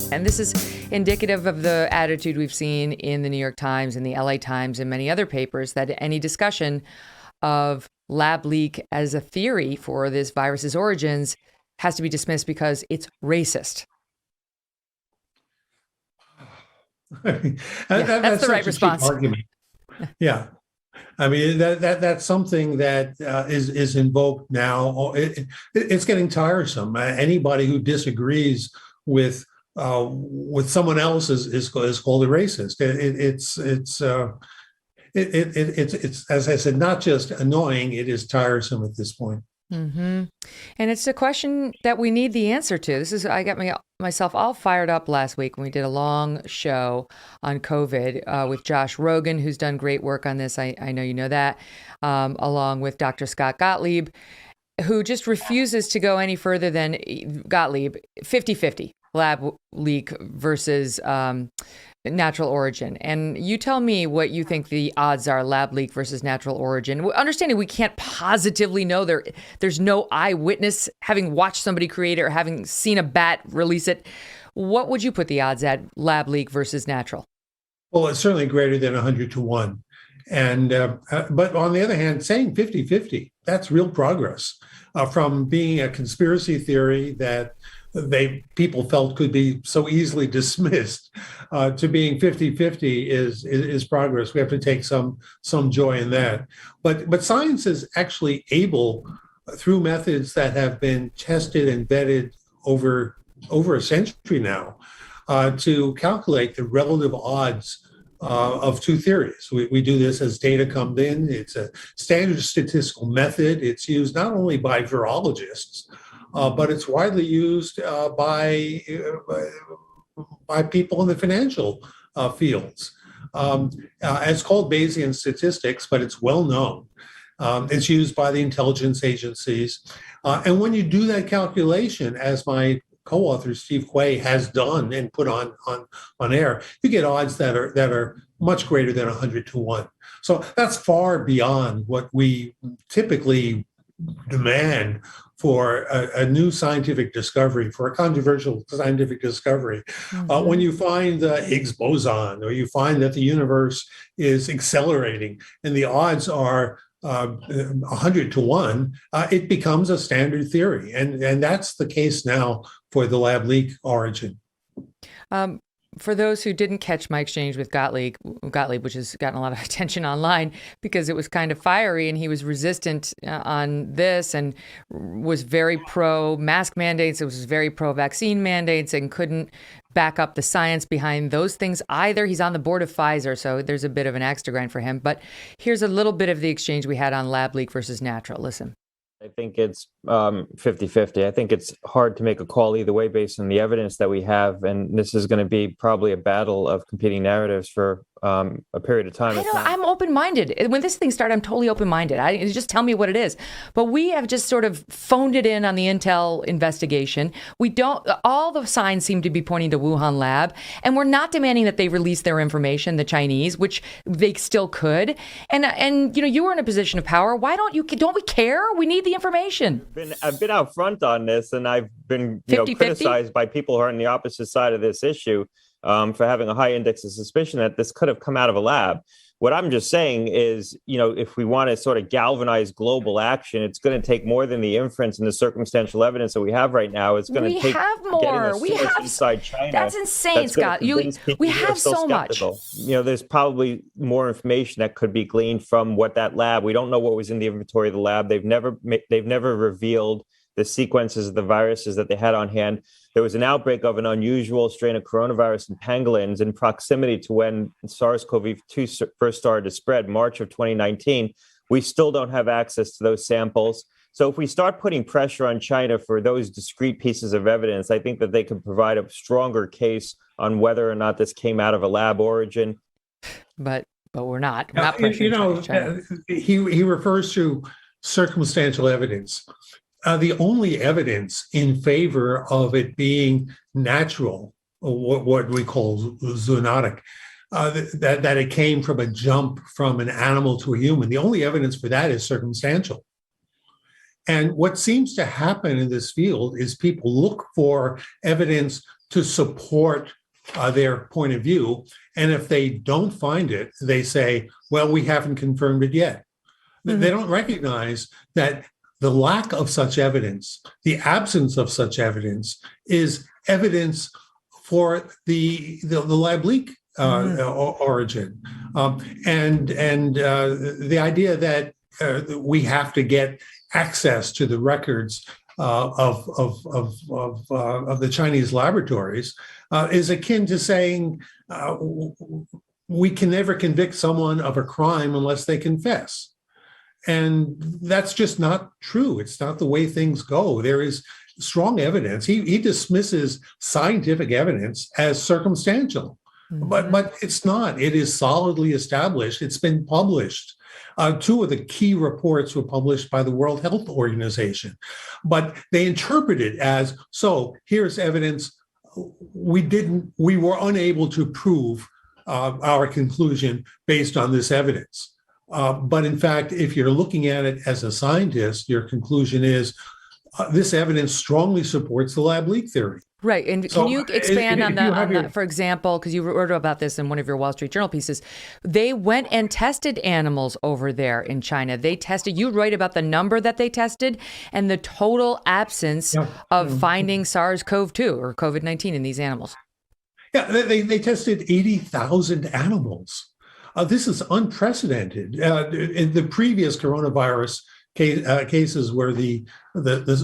And this is indicative of the attitude we've seen in the New York Times and the LA Times and many other papers, that any discussion of lab leak as a theory for this virus's origins has to be dismissed because it's racist. That's the right response. Argument. Yeah. I mean, that's something that is invoked now. It's getting tiresome. Anybody who disagrees with someone else is called a racist. It's as I said, not just annoying. It is tiresome at this point. Mm-hmm. And it's a question that we need the answer to. I got myself all fired up last week when we did a long show on COVID with Josh Rogan, who's done great work on this. I know you know that, along with Dr. Scott Gottlieb, who just refuses to go any further than Gottlieb, 50-50 lab leak versus natural origin. And you tell me what you think the odds are, lab leak versus natural origin. Understanding we can't positively know, there's no eyewitness having watched somebody create it or having seen a bat release it. What would you put the odds at, lab leak versus natural? Well, it's certainly greater than 100 to 1. And but on the other hand, saying 50-50, that's real progress from being a conspiracy theory that people felt could be so easily dismissed to being 50-50 is progress. We have to take some joy in that. But science is actually able, through methods that have been tested and vetted over a century now, to calculate the relative odds of two theories. We do this as data comes in. It's a standard statistical method. It's used not only by virologists, but it's widely used by people in the financial fields. It's called Bayesian statistics, but it's well known. It's used by the intelligence agencies. And when you do that calculation, as my co-author Steve Quay has done and put on air, you get odds that are much greater than 100 to 1. So that's far beyond what we typically demand for a new scientific discovery, for a controversial scientific discovery. Mm-hmm. When you find the Higgs boson, or you find that the universe is accelerating and the odds are 100 to 1, it becomes a standard theory. And that's the case now for the lab leak origin. For those who didn't catch my exchange with Gottlieb, which has gotten a lot of attention online because it was kind of fiery and he was resistant on this and was very pro-mask mandates, it was very pro-vaccine mandates, and couldn't back up the science behind those things either. He's on the board of Pfizer, so there's a bit of an axe to grind for him. But here's a little bit of the exchange we had on lab leak versus natural. Listen. I think it's 50-50. I think it's hard to make a call either way based on the evidence that we have. And this is going to be probably a battle of competing narratives for a period of time. I'm open-minded. When this thing started, I'm totally open-minded. Just tell me what it is. But we have just sort of phoned it in on the Intel investigation. All the signs seem to be pointing to Wuhan lab. And we're not demanding that they release their information, the Chinese, which they still could. And you were in a position of power. don't we care? We need the information. I've been out front on this, and I've been criticized by people who are on the opposite side of this issue for having a high index of suspicion that this could have come out of a lab. What I'm just saying is, if we want to sort of galvanize global action, it's going to take more than the inference and the circumstantial evidence that we have right now. It's going to take more. We have inside China. That's insane, Scott. We have so much. There's probably more information that could be gleaned from what that lab. We don't know what was in the inventory of the lab. They've never revealed the sequences of the viruses that they had on hand. There was an outbreak of an unusual strain of coronavirus in pangolins in proximity to when SARS-CoV-2 first started to spread, March of 2019. We still don't have access to those samples. So if we start putting pressure on China for those discrete pieces of evidence, I think that they could provide a stronger case on whether or not this came out of a lab origin. But we're not. We're not pressuring China. He refers to circumstantial evidence. The only evidence in favor of it being natural, or what we call zoonotic, that it came from a jump from an animal to a human, the only evidence for that is circumstantial. And what seems to happen in this field is people look for evidence to support their point of view. And if they don't find it, they say, well, we haven't confirmed it yet. Mm-hmm. They don't recognize that the lack of such evidence, the absence of such evidence, is evidence for the lab leak origin. And the idea that we have to get access to the records of the Chinese laboratories is akin to saying we can never convict someone of a crime unless they confess. And that's just not true. It's not the way things go. There is strong evidence. He dismisses scientific evidence as circumstantial, but it's not. It is solidly established. It's been published. Two of the key reports were published by the World Health Organization, but they interpret it as, so here's evidence. We were unable to prove our conclusion based on this evidence. But in fact, if you're looking at it as a scientist, your conclusion is this evidence strongly supports the lab leak theory. Right. And can you expand on that, for example, because you wrote about this in one of your Wall Street Journal pieces, they went and tested animals over there in China. They tested, you write about the number that they tested and the total absence of finding SARS-CoV-2 or COVID-19 in these animals. Yeah, they tested 80,000 animals. This is unprecedented. In the previous coronavirus cases were the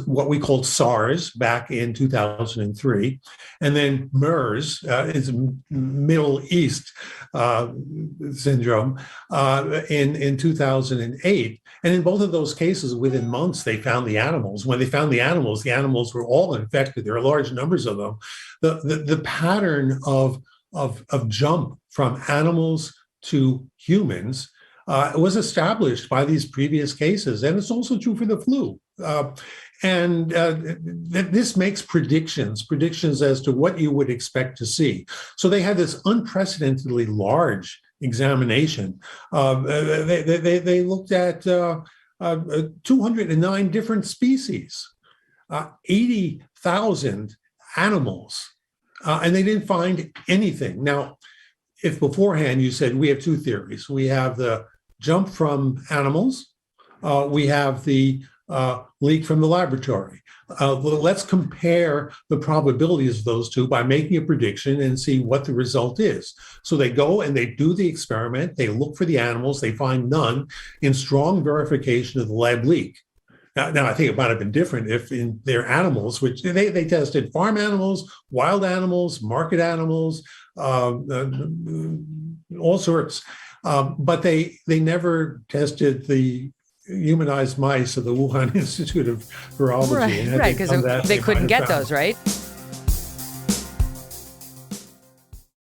what we called SARS back in 2003, and then MERS is Middle East syndrome in 2008. And in both of those cases, within months, they found the animals. When they found the animals were all infected. There are large numbers of them. The pattern of jump from animals to humans was established by these previous cases, and it's also true for the flu. This makes predictions as to what you would expect to see. So they had this unprecedentedly large examination. They looked at 209 different species, 80,000 animals, and they didn't find anything. Now, if beforehand you said we have two theories, we have the jump from animals, we have the leak from the laboratory. Let's compare the probabilities of those two by making a prediction and see what the result is. So they go and they do the experiment, they look for the animals, they find none, in strong verification of the lab leak. Now, I think it might have been different if in their animals, which they tested farm animals, wild animals, market animals, all sorts. But they never tested the humanized mice of the Wuhan Institute of Virology. Right, because they couldn't get those, right?